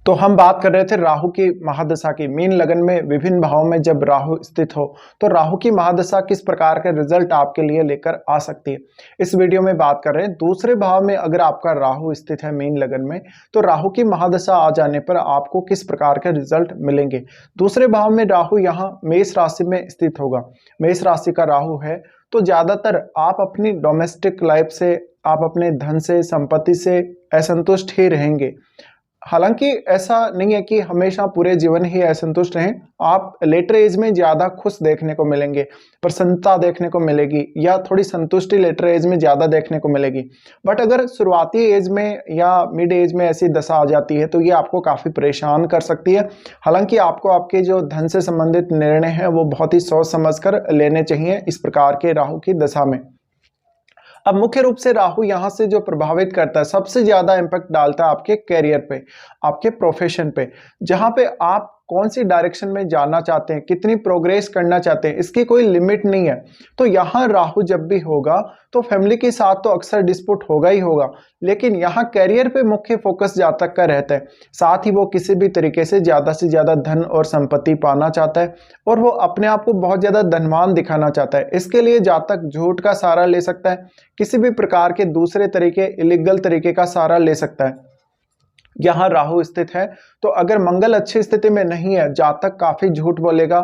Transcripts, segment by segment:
तो हम बात कर रहे थे राहु की महादशा की। मीन लगन में विभिन्न भावों में जब राहु स्थित हो तो राहु की महादशा किस प्रकार के रिजल्ट आपके लिए लेकर आ सकती है, इस वीडियो में बात कर रहे हैं। दूसरे भाव में अगर आपका राहु स्थित है मीन लगन में, तो राहु की महादशा आ जाने पर आपको किस प्रकार के रिजल्ट मिलेंगे। दूसरे भाव में राहु यहाँ मेष राशि में स्थित होगा। मेष राशि का राहु है तो ज्यादातर आप अपनी डोमेस्टिक लाइफ से, आप अपने धन से, संपत्ति से असंतुष्ट ही रहेंगे। हालांकि ऐसा नहीं है कि हमेशा पूरे जीवन ही असंतुष्ट रहें। आप लेटर एज में ज्यादा खुश देखने को मिलेंगे, प्रसन्नता देखने को मिलेगी, या थोड़ी संतुष्टि लेटर एज में ज्यादा देखने को मिलेगी। बट अगर शुरुआती एज में या मिड एज में ऐसी दशा आ जाती है तो ये आपको काफी परेशान कर सकती है। हालांकि आपको आपके जो धन से संबंधित निर्णय हैं वो बहुत ही सोच समझकर लेने चाहिए इस प्रकार के राहु की दशा में। अब मुख्य रूप से राहु यहां से जो प्रभावित करता है, सबसे ज्यादा इंपैक्ट डालता है आपके कैरियर पे, आपके प्रोफेशन पे, जहां पे आप कौन सी डायरेक्शन में जाना चाहते हैं, कितनी प्रोग्रेस करना चाहते हैं, इसकी कोई लिमिट नहीं है। तो यहाँ राहु जब भी होगा तो फैमिली के साथ तो अक्सर डिस्प्यूट होगा ही होगा, लेकिन यहाँ कैरियर पे मुख्य फोकस जहाँ तक का रहता है। साथ ही वो किसी भी तरीके से ज्यादा धन और संपत्ति पाना चाहता है और वो अपने आप को बहुत ज्यादा धनवान दिखाना चाहता है। इसके लिए जहाँ तक झूठ का सहारा ले सकता है, किसी भी प्रकार के दूसरे तरीके, इलीगल तरीके का सहारा ले सकता है। यहाँ राहु स्थित है तो अगर मंगल अच्छी स्थिति में नहीं है, जातक काफी झूठ बोलेगा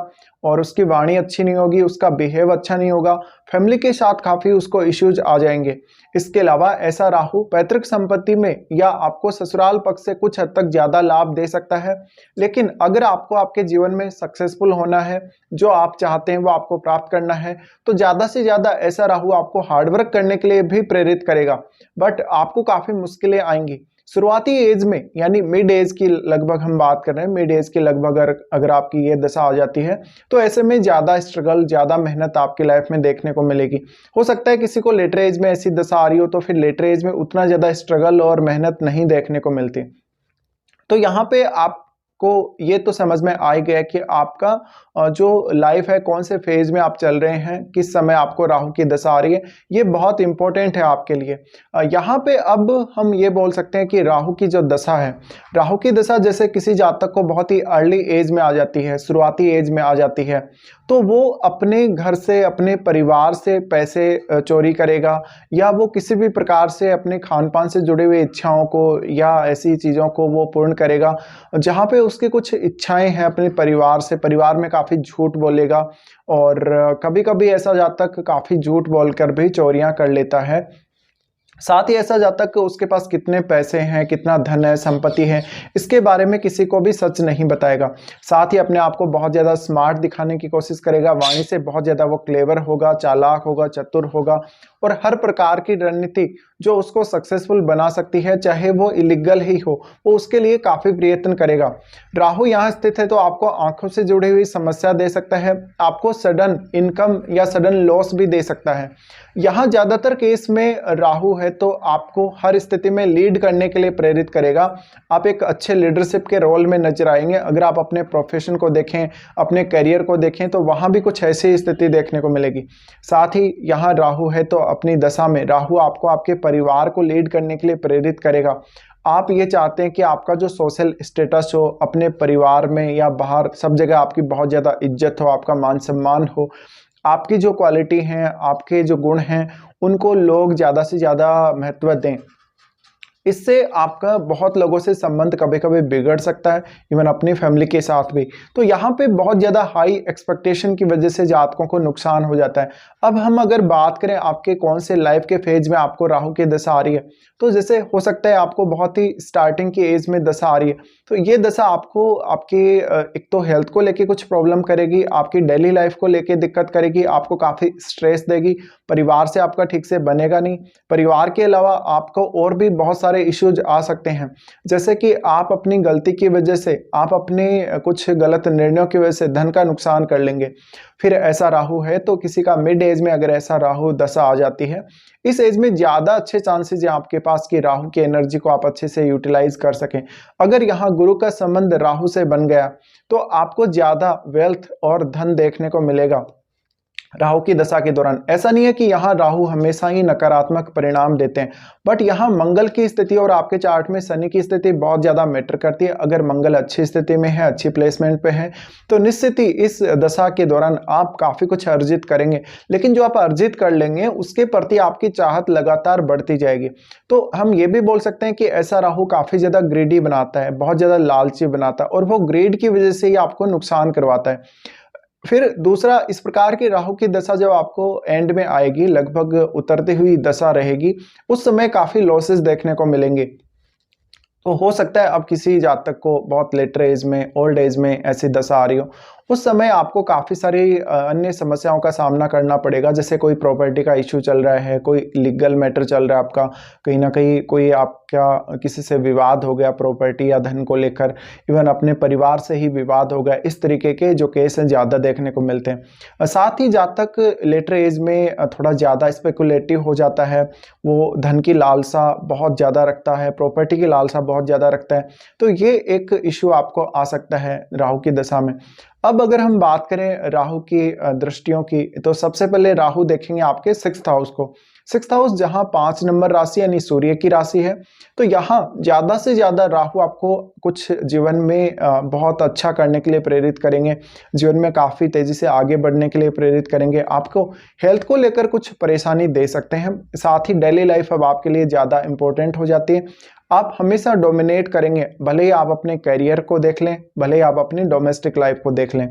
और उसकी वाणी अच्छी नहीं होगी, उसका बिहेव अच्छा नहीं होगा, फैमिली के साथ काफी उसको इश्यूज आ जाएंगे। इसके अलावा ऐसा राहु पैतृक संपत्ति में या आपको ससुराल पक्ष से कुछ हद तक ज्यादा लाभ दे सकता है। लेकिन अगर आपको आपके जीवन में सक्सेसफुल होना है, जो आप चाहते हैं वो आपको प्राप्त करना है, तो ज्यादा से ज्यादा ऐसा राहु आपको हार्डवर्क करने के लिए भी प्रेरित करेगा। बट आपको काफी मुश्किलें आएंगी शुरुआती एज में, यानी मिड एज की लगभग हम बात कर रहे हैं। मिड एज के लगभग अगर आपकी ये दशा आ जाती है तो ऐसे में ज्यादा स्ट्रगल, ज्यादा मेहनत आपकी लाइफ में देखने को मिलेगी। हो सकता है किसी को लेटर एज में ऐसी दशा आ रही हो तो फिर लेटर एज में उतना ज्यादा स्ट्रगल और मेहनत नहीं देखने को मिलती। तो यहाँ पे आपको ये तो समझ में आ ही गया कि आपका जो लाइफ है, कौन से फेज में आप चल रहे हैं, किस समय आपको राहु की दशा आ रही है, ये बहुत इंपॉर्टेंट है आपके लिए। यहाँ पे अब हम ये बोल सकते हैं कि राहु की जो दशा है, राहु की दशा जैसे किसी जातक को बहुत ही अर्ली एज में आ जाती है, शुरुआती एज में आ जाती है, तो वो अपने घर से, अपने परिवार से पैसे चोरी करेगा, या वो किसी भी प्रकार से अपने खान पान से जुड़े हुए इच्छाओं को या ऐसी चीज़ों को वो पूर्ण करेगा जहाँ पे उसकी कुछ इच्छाएं हैं अपने परिवार से। परिवार में काफ़ी झूठ बोलेगा और कभी कभी ऐसा जातक काफ़ी झूठ बोलकर भी चोरियां कर लेता है। साथ ही ऐसा जातक उसके पास कितने पैसे हैं, कितना धन है, संपत्ति है, इसके बारे में किसी को भी सच नहीं बताएगा। साथ ही अपने आप को बहुत ज़्यादा स्मार्ट दिखाने की कोशिश करेगा, वाणी से बहुत ज़्यादा वो क्लेवर होगा, चालाक होगा, चतुर होगा, और हर प्रकार की रणनीति जो उसको सक्सेसफुल बना सकती है, चाहे वो इलीगल ही हो, वो उसके लिए काफ़ी प्रयत्न करेगा। राहु यहाँ स्थित है तो आपको आंखों से जुड़ी हुई समस्या दे सकता है, आपको सडन इनकम या सडन लॉस भी दे सकता है। यहाँ ज़्यादातर केस में राहु है तो आपको हर स्थिति में लीड करने के लिए प्रेरित करेगा। आप एक अच्छे लीडरशिप के रोल में नजर आएंगे। अगर आप अपने प्रोफेशन को देखें, अपने करियर को देखें, तो वहाँ भी कुछ ऐसी स्थिति देखने को मिलेगी। साथ ही यहाँ राहु है तो अपनी दशा में राहु आपको आपके परिवार को लीड करने के लिए प्रेरित करेगा। आप ये चाहते हैं कि आपका जो सोशल स्टेटस हो, अपने परिवार में या बाहर, सब जगह आपकी बहुत ज़्यादा इज्जत हो, आपका मान सम्मान हो, आपकी जो क्वालिटी हैं, आपके जो गुण हैं, उनको लोग ज़्यादा से ज़्यादा महत्व दें। इससे आपका बहुत लोगों से संबंध कभी कभी बिगड़ सकता है, इवन अपनी फैमिली के साथ भी। तो यहाँ पे बहुत ज़्यादा हाई एक्सपेक्टेशन की वजह से जातकों को नुकसान हो जाता है। अब हम अगर बात करें आपके कौन से लाइफ के फेज में आपको राहु की दशा आ रही है, तो जैसे हो सकता है आपको बहुत ही स्टार्टिंग की एज में दशा आ रही है, तो ये दशा आपको आपके एक तो हेल्थ को लेके कुछ प्रॉब्लम करेगी, आपकी डेली लाइफ को लेके दिक्कत करेगी, आपको काफ़ी स्ट्रेस देगी, परिवार से आपका ठीक से बनेगा नहीं। परिवार के अलावा आपको और भी बहुत सारे इश्यूज आ सकते हैं, जैसे कि आप अपनी गलती की वजह से, आप अपने कुछ गलत निर्णयों की वजह से धन का नुकसान कर लेंगे। फिर ऐसा राहु है तो किसी का मिड एज में अगर ऐसा राहु दशा आ जाती है, इस एज में ज़्यादा अच्छे चांसेस हैं आपके पास कि राहु की एनर्जी को आप अच्छे से यूटिलाइज कर सकें। अगर यहाँ गुरु का संबंध राहु से बन गया तो आपको ज़्यादा वेल्थ और धन देखने को मिलेगा। राहु की दशा के दौरान। ऐसा नहीं है कि यहाँ राहु हमेशा ही नकारात्मक परिणाम देते हैं, बट यहाँ मंगल की स्थिति और आपके चार्ट में शनि की स्थिति बहुत ज़्यादा मैटर करती है। अगर मंगल अच्छी स्थिति में है, अच्छी प्लेसमेंट पे है, तो निश्चित ही इस दशा के दौरान आप काफ़ी कुछ अर्जित करेंगे। लेकिन जो आप अर्जित कर लेंगे उसके प्रति आपकी चाहत लगातार बढ़ती जाएगी। तो हम ये भी बोल सकते हैं कि ऐसा राहु काफ़ी ज़्यादा ग्रीडी बनाता है, बहुत ज़्यादा लालची बनाता है, और वो ग्रीड की वजह से ही आपको नुकसान करवाता है। फिर दूसरा, इस प्रकार की राहु की दशा जब आपको एंड में आएगी, लगभग उतरती हुई दशा रहेगी, उस समय काफ़ी लॉसेस देखने को मिलेंगे। तो हो सकता है अब किसी जातक को बहुत लेटर एज में, ओल्ड एज में ऐसी दशा आ रही हो, उस समय आपको काफ़ी सारी अन्य समस्याओं का सामना करना पड़ेगा। जैसे कोई प्रॉपर्टी का इश्यू चल रहा है, कोई लीगल मैटर चल रहा है आपका, कहीं ना कहीं कोई आपका किसी से विवाद हो गया प्रॉपर्टी या धन को लेकर, इवन अपने परिवार से ही विवाद हो गया, इस तरीके के जो केस हैं ज़्यादा देखने को मिलते हैं। साथ ही जातक लेटर एज में थोड़ा ज़्यादा स्पेकुलेटिव हो जाता है, वो धन की लालसा बहुत ज़्यादा रखता है, प्रॉपर्टी की लालसा बहुत ज़्यादा रखता है, तो ये एक इश्यू आपको आ सकता है राहु की दशा में। अब अगर हम बात करें राहु की दृष्टियों की, तो सबसे पहले राहु देखेंगे आपके 6th हाउस को। 6th हाउस जहां 5 नंबर राशि यानी सूर्य की राशि है, तो यहाँ ज़्यादा से ज़्यादा राहु आपको कुछ जीवन में बहुत अच्छा करने के लिए प्रेरित करेंगे, जीवन में काफ़ी तेज़ी से आगे बढ़ने के लिए प्रेरित करेंगे। आपको हेल्थ को लेकर कुछ परेशानी दे सकते हैं, साथ ही डेली लाइफ अब आपके लिए ज़्यादा इंपॉर्टेंट हो जाती है। आप हमेशा डोमिनेट करेंगे, भले ही आप अपने करियर को देख लें, भले ही आप अपनी डोमेस्टिक लाइफ को देख लें।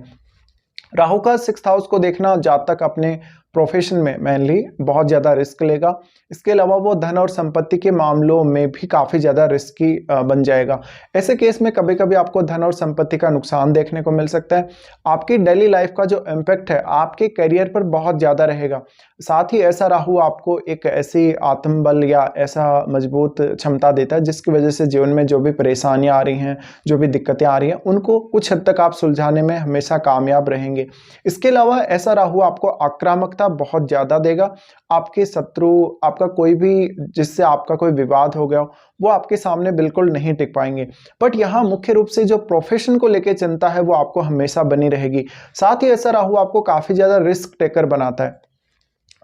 राहु का 6th हाउस को देखना जातक अपने प्रोफेशन में मेनली बहुत ज़्यादा रिस्क लेगा। इसके अलावा वो धन और संपत्ति के मामलों में भी काफ़ी ज़्यादा रिस्की बन जाएगा। ऐसे केस में कभी कभी आपको धन और संपत्ति का नुकसान देखने को मिल सकता है। आपकी डेली लाइफ का जो इम्पैक्ट है आपके करियर पर बहुत ज़्यादा रहेगा। साथ ही ऐसा राहु आपको एक ऐसी आत्मबल या ऐसा मजबूत क्षमता देता है जिसकी वजह से जीवन में जो भी परेशानियां आ रही हैं, जो भी दिक्कतें आ रही हैं, उनको कुछ हद तक आप सुलझाने में हमेशा कामयाब रहेंगे। इसके अलावा ऐसा राहु आपको आक्रामकता बहुत ज़्यादा देगा। आपके शत्रु, आपका कोई भी जिससे आपका कोई विवाद हो गया हो, वो आपके सामने बिल्कुल नहीं टिक पाएंगे। बट यहाँ मुख्य रूप से जो प्रोफेशन को लेकर चिंता है वो आपको हमेशा बनी रहेगी। साथ ही ऐसा राहु आपको काफ़ी ज़्यादा रिस्क टेकर बनाता है।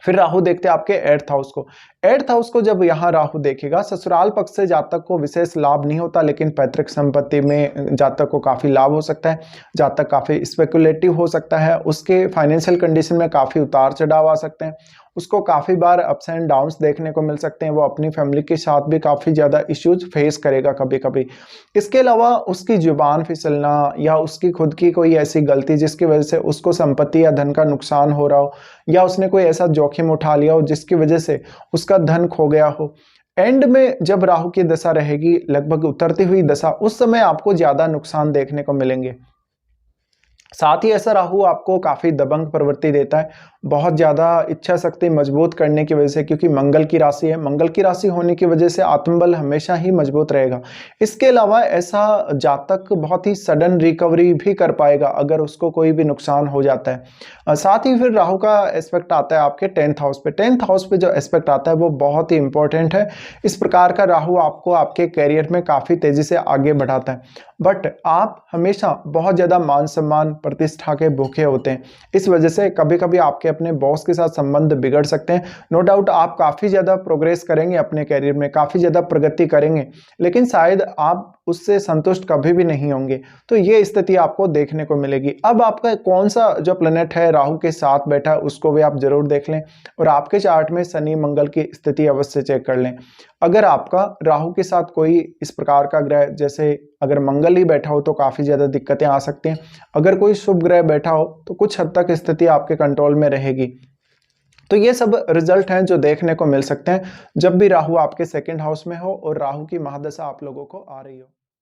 फिर राहु देखते हैं आपके 8th हाउस को। 8th हाउस को जब यहाँ राहु देखेगा, ससुराल पक्ष से जातक को विशेष लाभ नहीं होता, लेकिन पैतृक संपत्ति में जातक को काफ़ी लाभ हो सकता है। जातक काफ़ी स्पेकुलेटिव हो सकता है, उसके फाइनेंशियल कंडीशन में काफ़ी उतार चढ़ाव आ सकते हैं, उसको काफ़ी बार अप्स एंड डाउन्स देखने को मिल सकते हैं। वो अपनी फैमिली के साथ भी काफ़ी ज़्यादा इश्यूज फेस करेगा कभी कभी। इसके अलावा उसकी जुबान फिसलना या उसकी खुद की कोई ऐसी गलती जिसकी वजह से उसको संपत्ति या धन का नुकसान हो रहा हो, या उसने कोई ऐसा जोखिम उठा लिया हो जिसकी वजह से उसका धन खो गया हो, एंड में जब राहु की दशा रहेगी, लगभग उतरती हुई दशा, उस समय आपको ज़्यादा नुकसान देखने को मिलेंगे। साथ ही ऐसा राहु आपको काफ़ी दबंग प्रवृत्ति देता है, बहुत ज़्यादा इच्छा शक्ति मजबूत करने की वजह से, क्योंकि मंगल की राशि है, मंगल की राशि होने की वजह से आत्मबल हमेशा ही मजबूत रहेगा। इसके अलावा ऐसा जातक बहुत ही सडन रिकवरी भी कर पाएगा अगर उसको कोई भी नुकसान हो जाता है। साथ ही फिर राहु का एस्पेक्ट आता है आपके 10th हाउस पे। 10th हाउस पे जो एस्पेक्ट आता है वो बहुत ही इंपॉर्टेंट है। इस प्रकार का राहु आपको आपके कैरियर में काफ़ी तेज़ी से आगे बढ़ाता है, बट आप हमेशा बहुत ज़्यादा मान सम्मान प्रतिष्ठा के भूखे होते हैं। इस वजह से कभी कभी आपके अपने बॉस के साथ संबंध बिगड़ सकते हैं। नो डाउट आप काफ़ी ज़्यादा प्रोग्रेस करेंगे अपने कैरियर में, काफ़ी ज़्यादा प्रगति करेंगे, लेकिन शायद आप उससे संतुष्ट कभी भी नहीं होंगे। तो ये स्थिति आपको देखने को मिलेगी। अब आपका कौन सा जो प्लेनेट है राहु के साथ बैठा है उसको भी आप जरूर देख लें, और आपके चार्ट में शनि मंगल की स्थिति अवश्य चेक कर लें। अगर आपका राहु के साथ कोई इस प्रकार का ग्रह, जैसे अगर मंगल ही बैठा हो तो काफ़ी ज़्यादा दिक्कतें आ सकती हैं। अगर कोई शुभ ग्रह बैठा हो तो कुछ हद तक स्थिति आपके कंट्रोल में रहेगी। तो ये सब रिजल्ट हैं जो देखने को मिल सकते हैं जब भी राहु आपके 2nd हाउस में हो और राहु की महादशा आप लोगों को आ रही हो।